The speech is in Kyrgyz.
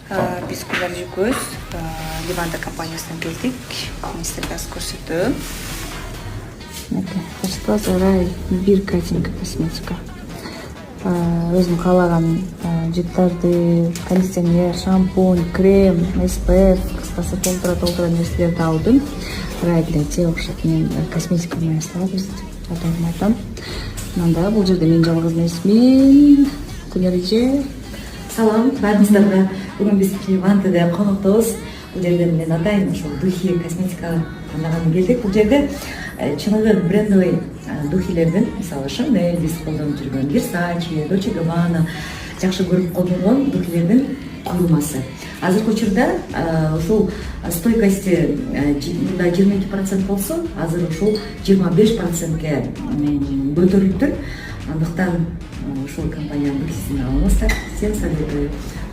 Биз Кудар Жүкөз Ливанда компаниясынан келдик. Мен силерге аз көрсөтөм. Рай биркатинг косметика. Өзүм каалаган жыттарды, кондиционер, шампунь, крем, SPF, кыскасы толтура нерселерди алдым. Рай для тела окшоп, мен косметика майстабыз деп айтам. Мында бул жерде мен жалгыз эмесмин. Күнөрүжө Салам, баарыңыздарга. Бүгүн биз Ливандада коноктобуз. Бул жерде мен атайын ошол духи косметика тандаганы келдик. Бул жерде чыныгы брендовый духилердин, мисалы Chanel биз колдонуп жүргөн, Versace, Dolce & Gabbana жакшы көрүп колдонгон духилердин куймасы. Азыркы учурда ушул стойкости мында 22% болсо, азыр ушул 25%ке көтөрүлүптүр. Андыктан ушул компаниянын духисин алыңыздар. Всем советую.